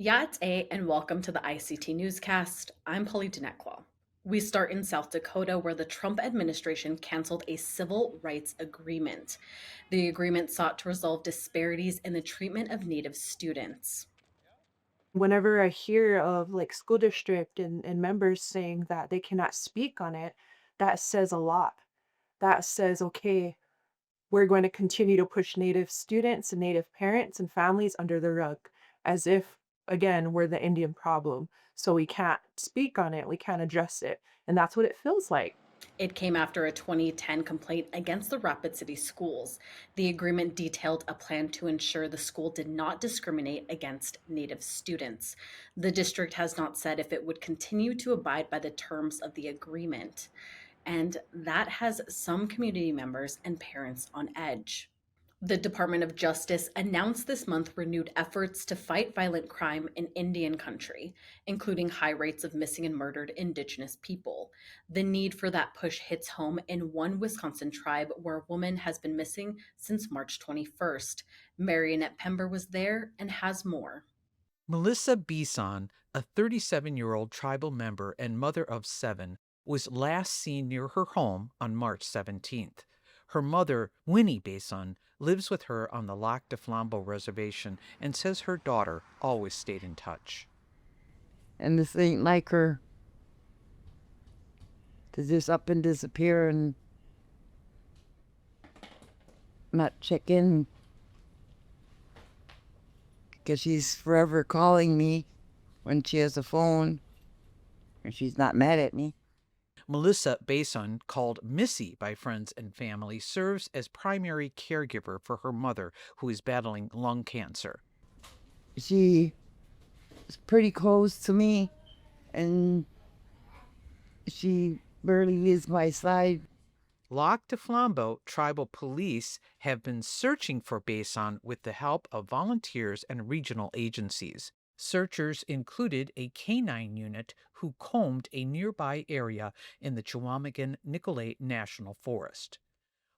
Ya'ate and welcome to the ICT Newscast. I'm Polly Dinekwa. We start in South Dakota, where the Trump administration canceled a civil rights agreement. The agreement sought to resolve disparities in the treatment of Native students. Whenever I hear of like school district and members saying that they cannot speak on it, that says a lot. That says, okay, we're going to continue to push Native students and Native parents and families under the rug as if, again, we're the Indian problem. So we can't speak on it, we can't address it. And that's what it feels like. It came after a 2010 complaint against the Rapid City schools. The agreement detailed a plan to ensure the school did not discriminate against Native students. The district has not said if it would continue to abide by the terms of the agreement, and that has some community members and parents on edge. The Department of Justice announced this month renewed efforts to fight violent crime in Indian country, including high rates of missing and murdered Indigenous people. The need for that push hits home in one Wisconsin tribe where a woman has been missing since March 21st. Marionette Pember was there and has more. Melissa Bison, a 37-year-old tribal member and mother of 7, was last seen near her home on March 17th. Her mother, Winnie Bison, lives with her on the Lac de Flambeau reservation and says her daughter always stayed in touch. And this ain't like her to just up and disappear and not check in, because she's forever calling me when she has a phone, and she's not mad at me. Melissa Bason, called Missy by friends and family, serves as primary caregiver for her mother, who is battling lung cancer. She is pretty close to me, and she barely leaves my side. Lac de Flambeau tribal police have been searching for Bason with the help of volunteers and regional agencies. Searchers included a canine unit who combed a nearby area in the Chequamegon-Nicolet National Forest.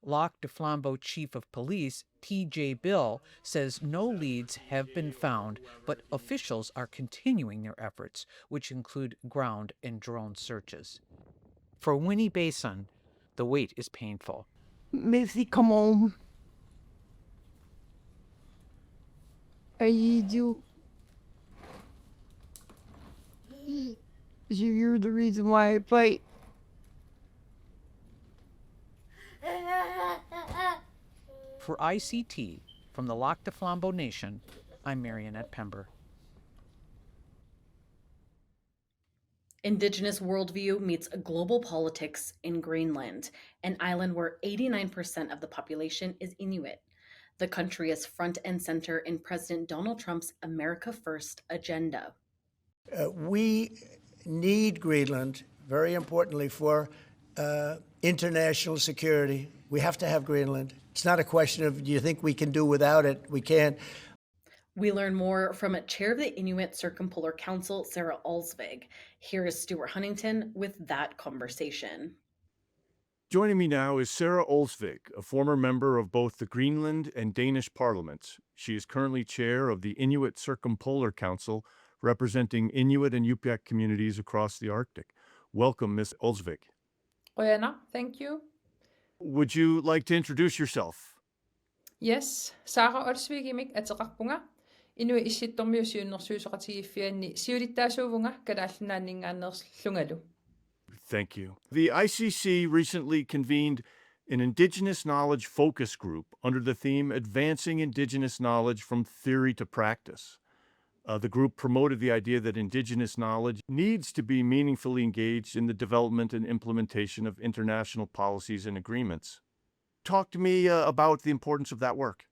Lac de Flambeau Chief of Police T.J. Bill says no leads have been found, but officials are continuing their efforts, which include ground and drone searches. For Winnie Bason, the wait is painful. Missy, come home. I need you. You're the reason why I fight. For ICT, from the Lac de Flambeau Nation, I'm Marionette Pember. Indigenous worldview meets global politics in Greenland, an island where 89% of the population is Inuit. The country is front and center in President Donald Trump's America First agenda. We need Greenland, very importantly, for international security. We have to have Greenland. It's not a question of, do you think we can do without it? We can. We learn more from Chair of the Inuit Circumpolar Council, Sara Olsvig. Here is Stuart Huntington with that conversation. Joining me now is Sara Olsvig, a former member of both the Greenland and Danish parliaments. She is currently chair of the Inuit Circumpolar Council, representing Inuit and Yup'ik communities across the Arctic. Welcome, Ms. Olsvig. Oyana, thank you. Would you like to introduce yourself? Yes, Sara Olsvig imik ataqarpunga. Inui issittormiu siunnersuusoqatigifianni siulittaasuuvunga kalaallunaanningaannerslungalu. Thank you. The ICC recently convened an Indigenous Knowledge Focus Group under the theme Advancing Indigenous Knowledge from Theory to Practice. The group promoted the idea that Indigenous knowledge needs to be meaningfully engaged in the development and implementation of international policies and agreements. Talk to me about the importance of that work.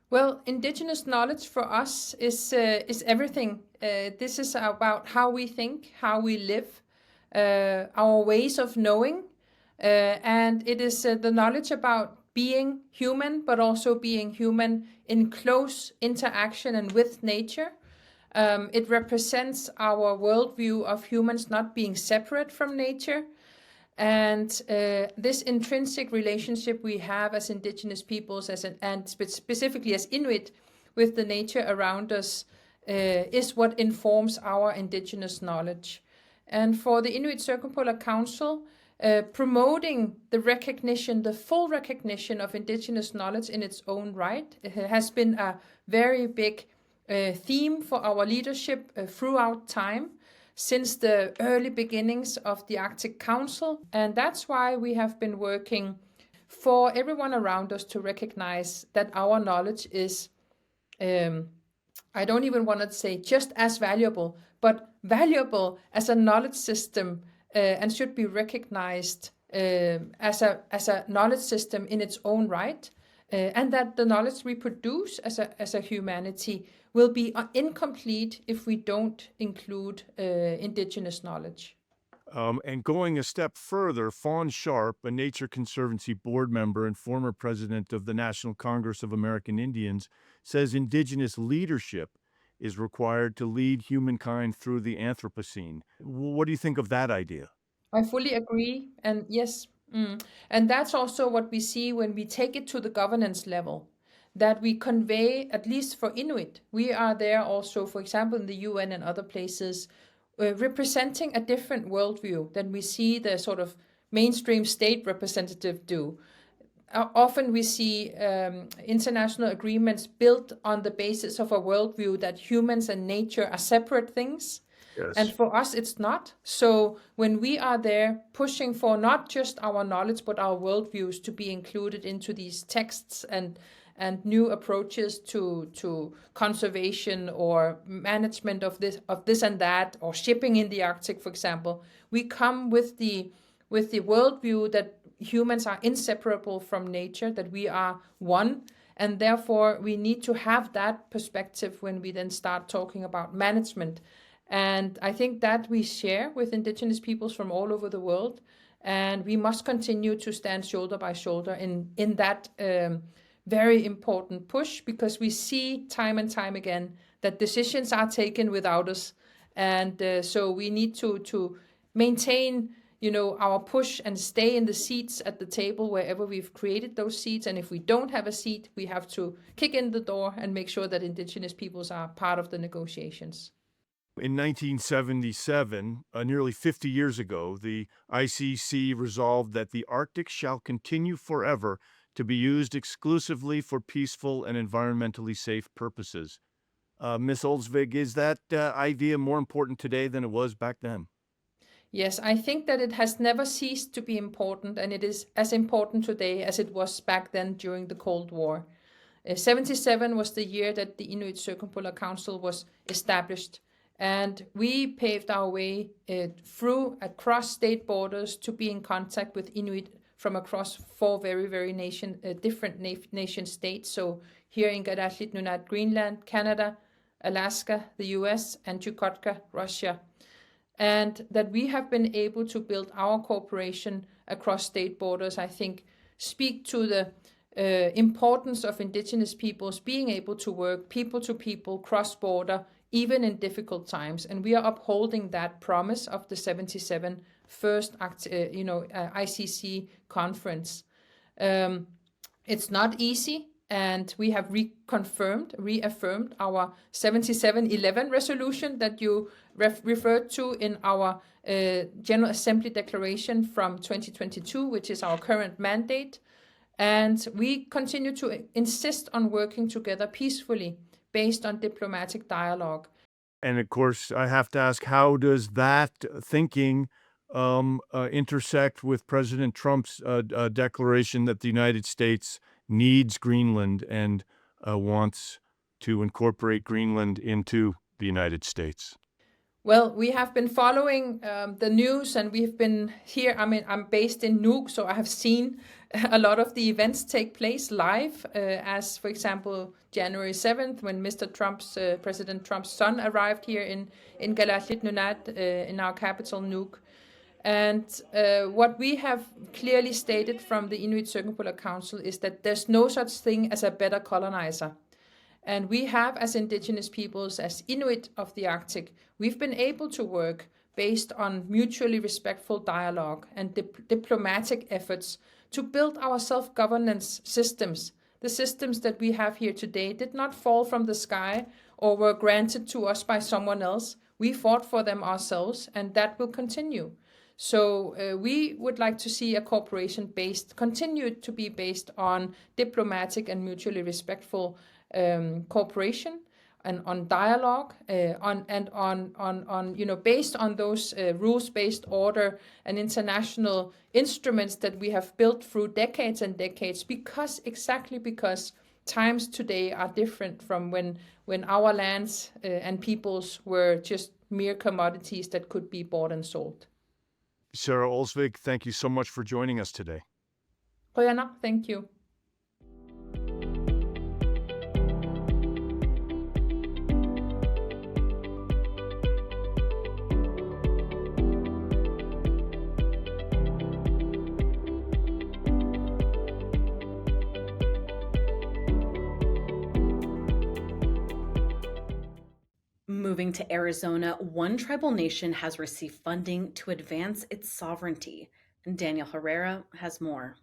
Well, Indigenous knowledge for us is everything. This is about how we think, how we live, our ways of knowing, and it is the knowledge about being human, but also being human in close interaction and with nature. It represents our worldview of humans not being separate from nature. And this intrinsic relationship we have as Indigenous peoples, and specifically as Inuit, with the nature around us, is what informs our Indigenous knowledge. And for the Inuit Circumpolar Council, promoting the recognition, the full recognition of Indigenous knowledge in its own right, it has been a very big theme for our leadership throughout time, since the early beginnings of the Arctic Council. And that's why we have been working for everyone around us to recognize that our knowledge is, I don't even want to say just as valuable, but valuable as a knowledge system, and should be recognized as a knowledge system in its own right, and that the knowledge we produce as a humanity will be incomplete if we don't include Indigenous knowledge. And going a step further, Fawn Sharp, a Nature Conservancy board member and former president of the National Congress of American Indians, says Indigenous leadership is required to lead humankind through the Anthropocene. What do you think of that idea? I fully agree. And yes, and that's also what we see when we take it to the governance level, that we convey, at least for Inuit, we are there also, for example, in the UN and other places, representing a different worldview than we see the sort of mainstream state representative do. Often we see international agreements built on the basis of a worldview that humans and nature are separate things. Yes. And for us, it's not. So when we are there pushing for not just our knowledge, but our worldviews to be included into these texts and new approaches to conservation or management of this and that, or shipping in the Arctic, for example, we come with the worldview that humans are inseparable from nature, that we are one, and therefore we need to have that perspective when we then start talking about management. And I think that we share with Indigenous peoples from all over the world, and we must continue to stand shoulder by shoulder in that very important push, because we see time and time again that decisions are taken without us. And so we need to maintain, our push and stay in the seats at the table wherever we've created those seats. And if we don't have a seat, we have to kick in the door and make sure that Indigenous peoples are part of the negotiations. In 1977, nearly 50 years ago, the ICC resolved that the Arctic shall continue forever to be used exclusively for peaceful and environmentally safe purposes. Ms. Olsvig, is that idea more important today than it was back then? Yes, I think that it has never ceased to be important, and it is as important today as it was back then during the Cold War. 77 was the year that the Inuit Circumpolar Council was established, and we paved our way across state borders to be in contact with Inuit from across 4 very, very different nation states. So here in Galaslit Nunat, Greenland, Canada, Alaska, the US, and Chukotka, Russia. And that we have been able to build our cooperation across state borders, I think, speak to the importance of Indigenous peoples being able to work people to people, cross-border, even in difficult times. And we are upholding that promise of the 77 first ICC conference. It's not easy, and we have reaffirmed our 7711 resolution that you referred to in our General Assembly Declaration from 2022, which is our current mandate. And we continue to insist on working together peacefully based on diplomatic dialogue. And of course, I have to ask, how does that thinking intersect with President Trump's declaration that the United States needs Greenland and wants to incorporate Greenland into the United States? Well, we have been following the news, and we've been here. I mean, I'm based in Nuuk, so I have seen a lot of the events take place live, as, for example, January 7th, when President Trump's son arrived here in Galaslit Nunat, in our capital, Nuuk. And what we have clearly stated from the Inuit Circumpolar Council is that there's no such thing as a better colonizer. And we have, as Indigenous peoples, as Inuit of the Arctic, we've been able to work based on mutually respectful dialogue and diplomatic efforts to build our self-governance systems. The systems that we have here today did not fall from the sky or were granted to us by someone else. We fought for them ourselves, and that will continue. So we would like to see a cooperation continue to be based on diplomatic and mutually respectful cooperation and on dialogue, based on those rules-based order and international instruments that we have built through decades and decades. Because times today are different from when our lands and peoples were just mere commodities that could be bought and sold. Sara Olsvig, thank you so much for joining us today. Rihanna, thank you. Moving to Arizona, one tribal nation has received funding to advance its sovereignty. And Daniel Herrera has more.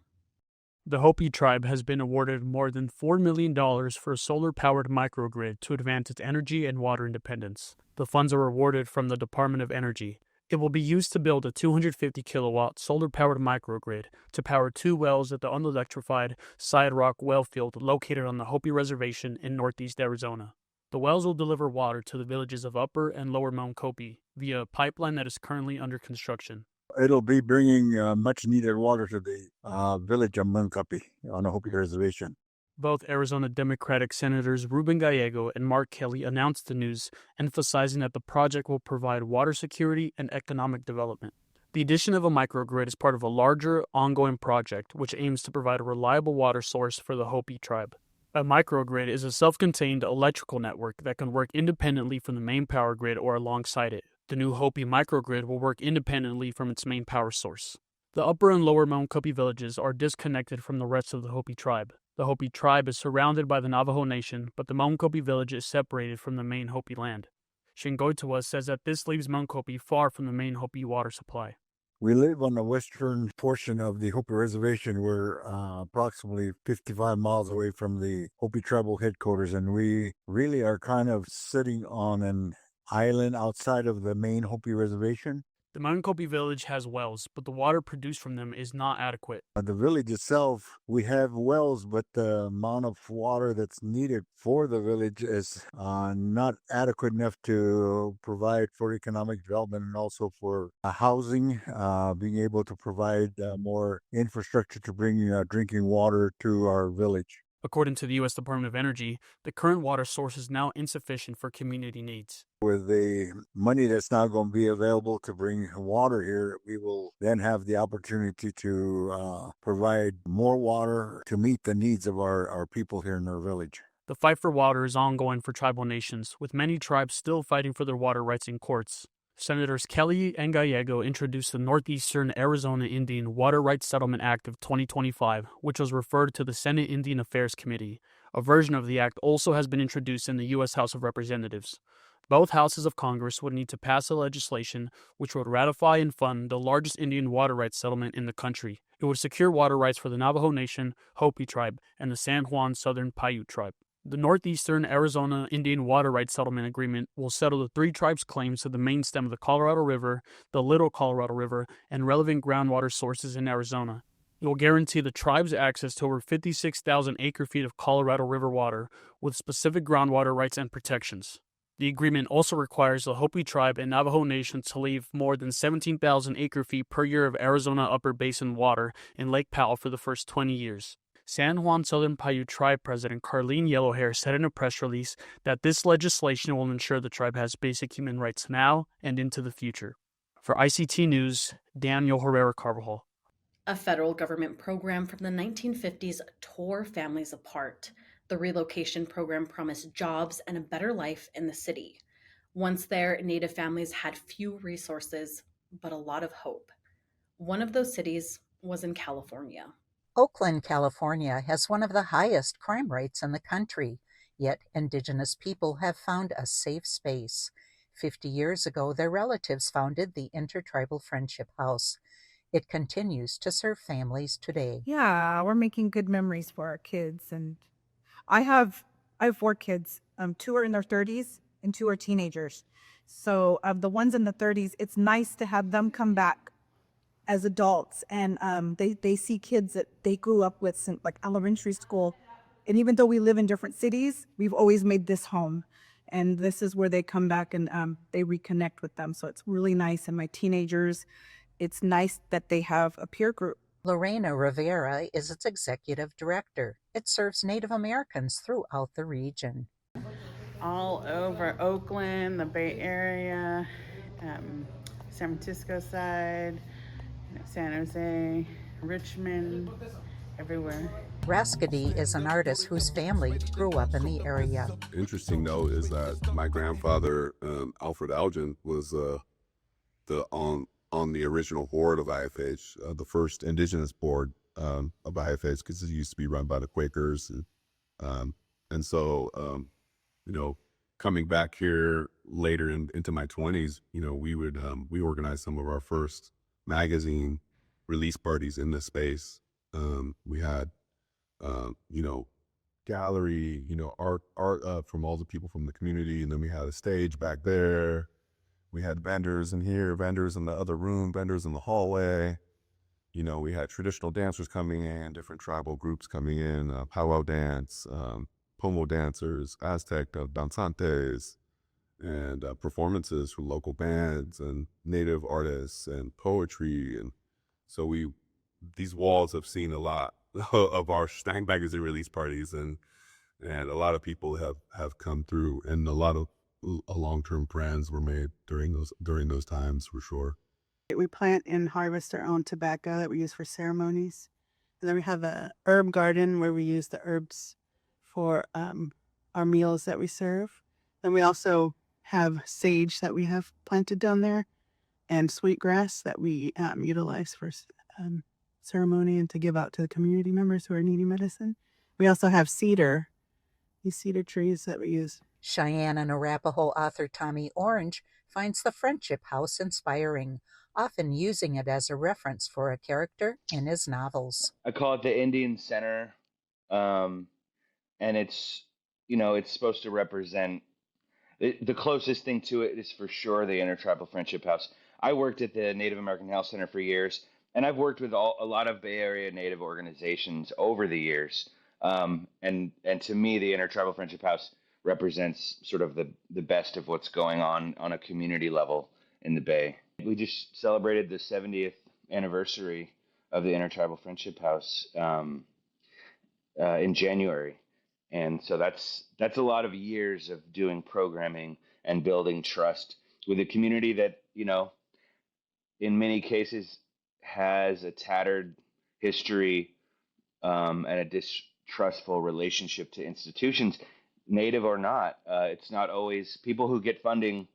The Hopi tribe has been awarded more than $4 million for a solar-powered microgrid to advance its energy and water independence. The funds are awarded from the Department of Energy. It will be used to build a 250-kilowatt solar-powered microgrid to power 2 wells at the unelectrified Side Rock well field located on the Hopi Reservation in northeast Arizona. The wells will deliver water to the villages of Upper and Lower Mount Hopi via a pipeline that is currently under construction. It'll be bringing much needed water to the village of Munkapi on the Hopi Reservation. Both Arizona Democratic Senators Ruben Gallego and Mark Kelly announced the news, emphasizing that the project will provide water security and economic development. The addition of a microgrid is part of a larger, ongoing project which aims to provide a reliable water source for the Hopi tribe. A microgrid is a self-contained electrical network that can work independently from the main power grid or alongside it. The new Hopi microgrid will work independently from its main power source. The Upper and Lower Mount Hopi villages are disconnected from the rest of the Hopi tribe. The Hopi tribe is surrounded by the Navajo Nation, but the Mount Hopi village is separated from the main Hopi land. Shingoitua says that this leaves Mount Hopi far from the main Hopi water supply. We live on the western portion of the Hopi Reservation. We're approximately 55 miles away from the Hopi tribal headquarters, and we really are kind of sitting on an island outside of the main Hopi Reservation. The Mount Hopi village has wells, but the water produced from them is not adequate. The village itself, we have wells, but the amount of water that's needed for the village is not adequate enough to provide for economic development and also for housing, being able to provide more infrastructure to bring drinking water to our village. According to the U.S. Department of Energy, the current water source is now insufficient for community needs. With the money that's now going to be available to bring water here, we will then have the opportunity to provide more water to meet the needs of our people here in our village. The fight for water is ongoing for tribal nations, with many tribes still fighting for their water rights in courts. Senators Kelly and Gallego introduced the Northeastern Arizona Indian Water Rights Settlement Act of 2025, which was referred to the Senate Indian Affairs Committee. A version of the act also has been introduced in the U.S. House of Representatives. Both houses of Congress would need to pass a legislation which would ratify and fund the largest Indian water rights settlement in the country. It would secure water rights for the Navajo Nation, Hopi tribe, and the San Juan Southern Paiute tribe. The Northeastern Arizona Indian Water Rights Settlement Agreement will settle the 3 tribes' claims to the main stem of the Colorado River, the Little Colorado River, and relevant groundwater sources in Arizona. It will guarantee the tribes access to over 56,000 acre-feet of Colorado River water with specific groundwater rights and protections. The agreement also requires the Hopi tribe and Navajo Nation to leave more than 17,000 acre-feet per year of Arizona Upper Basin water in Lake Powell for the first 20 years. San Juan Southern Paiute Tribe President Carlene Yellowhair said in a press release that this legislation will ensure the tribe has basic human rights now and into the future. For ICT News, Daniel Herrera Carvajal. A federal government program from the 1950s tore families apart. The relocation program promised jobs and a better life in the city. Once there, Native families had few resources, but a lot of hope. One of those cities was in California. Oakland, California has one of the highest crime rates in the country, yet Indigenous people have found a safe space. 50 years ago, their relatives founded the Intertribal Friendship House. It continues to serve families today. Yeah, we're making good memories for our kids. And I have I have 4 kids. 2 are in their 30s and 2 are teenagers. So of the ones in the 30s, it's nice to have them come back as adults, and they see kids that they grew up with since like elementary school. And even though we live in different cities, we've always made this home. And this is where they come back and they reconnect with them. So it's really nice. And my teenagers, it's nice that they have a peer group. Lorena Rivera is its executive director. It serves Native Americans throughout the region. All over Oakland, the Bay Area, San Francisco side, San Jose, Richmond, everywhere. Raskady is an artist whose family grew up in the area. Interesting, though, is that my grandfather, Alfred Algen, was on the original board of IFH, the first Indigenous board of IFH, because it used to be run by the Quakers. And so, coming back here later into my 20s, we organized some of our first magazine release parties in this space. We had, gallery, art from all the people from the community. And then we had a stage back there. We had vendors in here, vendors in the other room, vendors in the hallway. We had traditional dancers coming in, different tribal groups coming in, powwow dance, pomo dancers, Aztec danzantes, and performances from local bands and native artists and poetry. And so these walls have seen a lot of our Stang magazine release parties, and a lot of people have come through, and a lot of long-term friends were made during those times, for sure. We plant and harvest our own tobacco that we use for ceremonies. And then we have a herb garden where we use the herbs for our meals that we serve. Then we also have sage that we have planted down there, and sweetgrass that we utilize for ceremony and to give out to the community members who are needing medicine. We also have cedar, these cedar trees that we use. Cheyenne and Arapaho author Tommy Orange finds the Friendship House inspiring, often using it as a reference for a character in his novels. I call it the Indian Center, and it's supposed to represent the closest thing to it is for sure the Intertribal Friendship House. I worked at the Native American Health Center for years, and I've worked with a lot of Bay Area Native organizations over the years. And to me, the Intertribal Friendship House represents sort of the best of what's going on a community level in the Bay. We just celebrated the 70th anniversary of the Intertribal Friendship House in January. And so that's a lot of years of doing programming and building trust with a community that, in many cases has a tattered history and a distrustful relationship to institutions, Native or not. It's not always people who get funding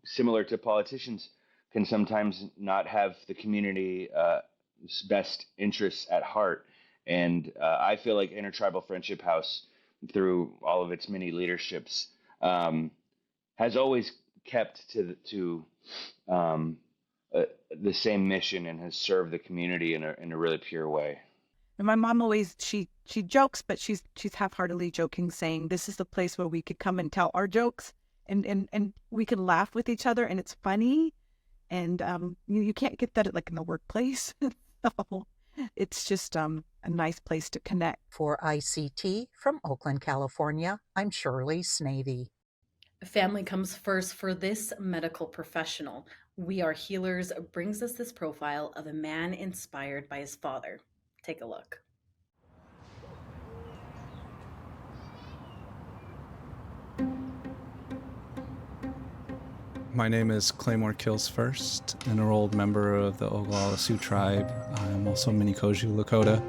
similar to politicians can sometimes not have the community's best interests at heart. And I feel like Intertribal Friendship House, through all of its many leaderships, has always kept to the same mission and has served the community in a really pure way. And my mom always, she jokes, but she's half-heartedly joking, saying this is the place where we could come and tell our jokes and we could laugh with each other, and it's funny. And you can't get that in the workplace. So it's just a nice place to connect. For ICT from Oakland, California, I'm Shirley Snavy. Family comes first for this medical professional. We Are Healers brings us this profile of a man inspired by his father. Take a look. My name is Claymore Kills First, an enrolled member of the Oglala Sioux tribe. I'm also Minikoju Lakota.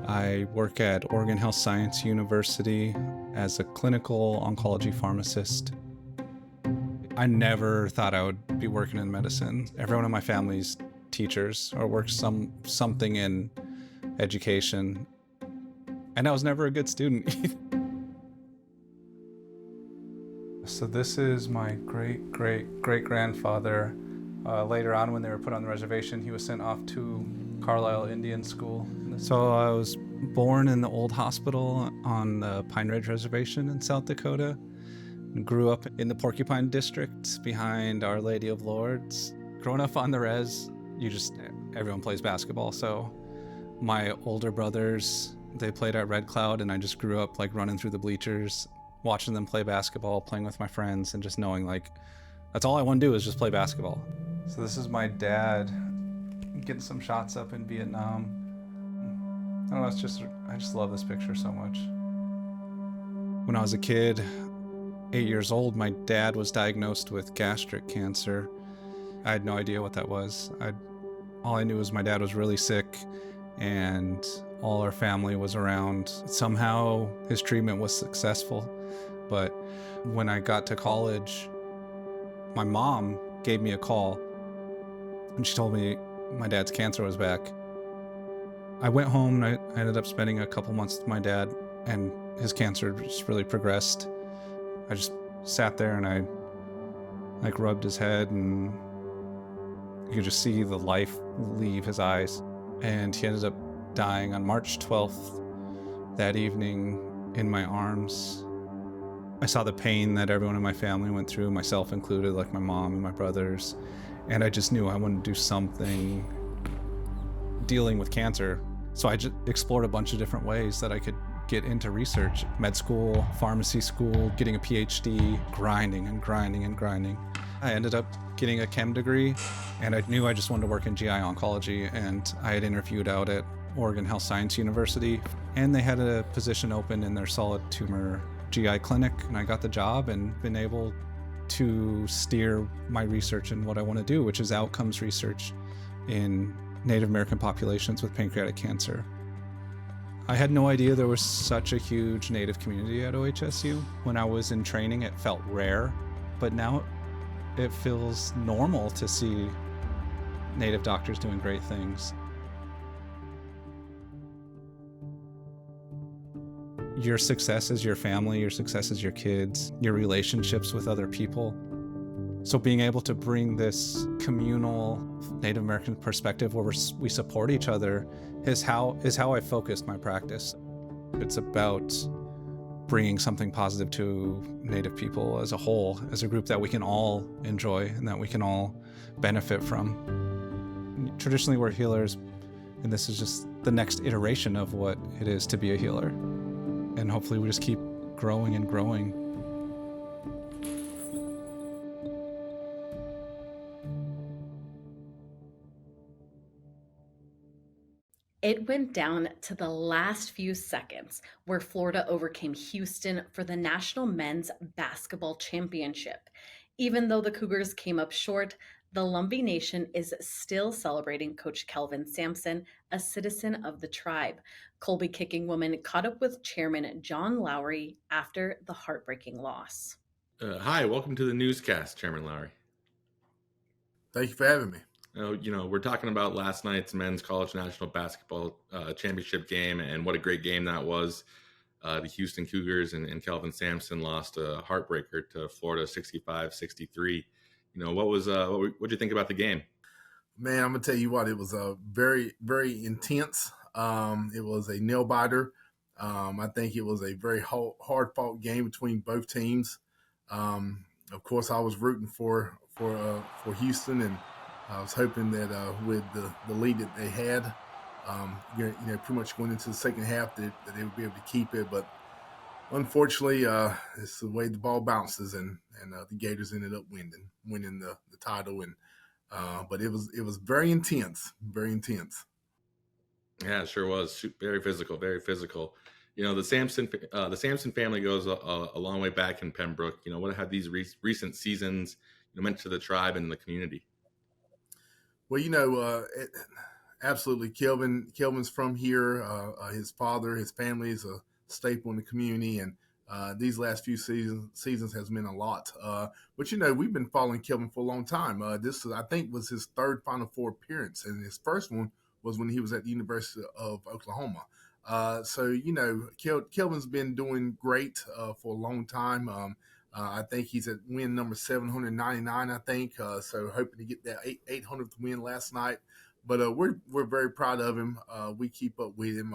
I work at Oregon Health Science University as a clinical oncology pharmacist. I never thought I would be working in medicine. Everyone in my family's teachers or works something in education, and I was never a good student either. So this is my great-great-great-grandfather. Later on, when they were put on the reservation, he was sent off to Carlisle Indian School. So I was born in the old hospital on the Pine Ridge Reservation in South Dakota. Grew up in the Porcupine District behind Our Lady of Lourdes. Growing up on the res, everyone plays basketball. So my older brothers, they played at Red Cloud, and I just grew up like running through the bleachers, watching them play basketball, playing with my friends, and just knowing like that's all I want to do is just play basketball. So this is my dad getting some shots up in Vietnam. I don't know, I just love this picture so much. When I was a kid, 8 years old, my dad was diagnosed with gastric cancer. I had no idea what that was. All I knew was my dad was really sick, and all our family was around. Somehow his treatment was successful. But when I got to college, my mom gave me a call, and she told me my dad's cancer was back. I went home, and I ended up spending a couple months with my dad, and his cancer just really progressed. I just sat there and I like rubbed his head, and you could just see the life leave his eyes. And he ended up dying on March 12th, that evening, in my arms. I saw the pain that everyone in my family went through, myself included, like my mom and my brothers. And I just knew I wanted to do something dealing with cancer. So I just explored a bunch of different ways that I could get into research. Med school, pharmacy school, getting a PhD, grinding and grinding and grinding. I ended up getting a chem degree, and I knew I just wanted to work in GI oncology, and I had interviewed out at Oregon Health Science University, and they had a position open in their solid tumor GI clinic, and I got the job and been able to steer my research in what I want to do, which is outcomes research in Native American populations with pancreatic cancer. I had no idea there was such a huge Native community at OHSU. When I was in training, it felt rare, but now it feels normal to see Native doctors doing great things. Your success is your family, your success is your kids, your relationships with other people. So being able to bring this communal Native American perspective where we support each other is how I focused my practice. It's about bringing something positive to Native people as a whole, as a group that we can all enjoy and that we can all benefit from. Traditionally, we're healers, and this is just the next iteration of what it is to be a healer. And hopefully we just keep growing and growing. It went down to the last few seconds where Florida overcame Houston for the National Men's Basketball Championship. Even though the Cougars came up short, the Lumbee Nation is still celebrating Coach Kelvin Sampson, a citizen of the tribe. Colby Kicking Woman caught up with Chairman John Lowry after the heartbreaking loss. Hi, welcome to the newscast, Chairman Lowry. Thank you for having me. We're talking about last night's men's college national basketball championship game, and what a great game that was. The Houston Cougars and Kelvin Sampson lost a heartbreaker to Florida 65-63. What'd you think about the game? Man, I'm gonna tell you what, it was a very, very intense. It was a nail biter. I think it was a very hard fought game between both teams. Of course, I was rooting for Houston, and I was hoping that with the lead that they had, pretty much going into the second half, that they would be able to keep it. But unfortunately, it's the way the ball bounces, and the Gators ended up winning the title. And but it was very intense, very intense. Yeah, it sure was. Very physical, very physical. The Sampson family goes a long way back in Pembroke. What have these recent seasons meant to the tribe and the community? Well, absolutely. Kelvin's from here. His father, his family is a staple in the community, and these last few seasons has meant a lot. But we've been following Kelvin for a long time. This, I think, was his third Final Four appearance, and his first one was when he was at the University of Oklahoma. So Kelvin's been doing great for a long time. I think he's at win number 799, I think. So hoping to get that 800th win last night. But we're very proud of him. We keep up with him.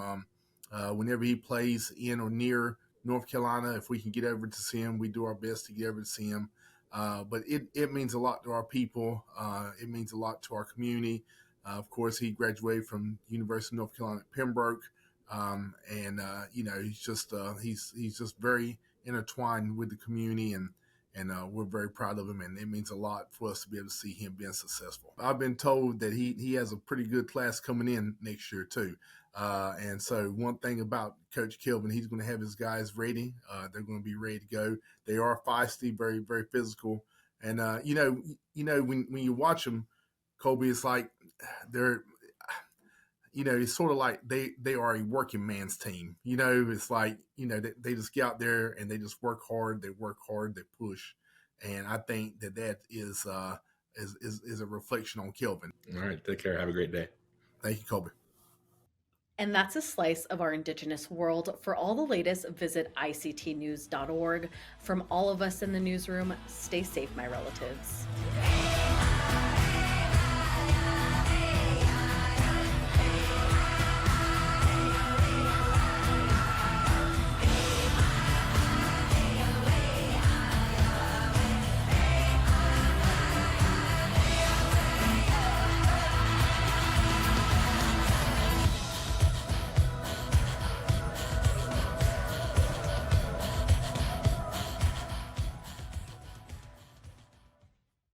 Whenever he plays in or near North Carolina, if we can get over to see him, we do our best to get over to see him. But it means a lot to our people. It means a lot to our community. Of course, he graduated from University of North Carolina at Pembroke, and he's just very intertwined with the community, and we're very proud of him, and it means a lot for us to be able to see him being successful. I've been told that he has a pretty good class coming in next year too. And so one thing about Coach Kelvin, he's going to have his guys ready. They're going to be ready to go. They are feisty, very, very physical. And, when you watch them, Colby, it's like it's sort of like they are a working man's team. It's like, they just get out there and they just work hard. They work hard, they push. And I think that is a reflection on Kelvin. All right. Take care. Have a great day. Thank you, Colby. And that's a slice of our Indigenous world. For all the latest, visit ictnews.org. From all of us in the newsroom, stay safe, my relatives.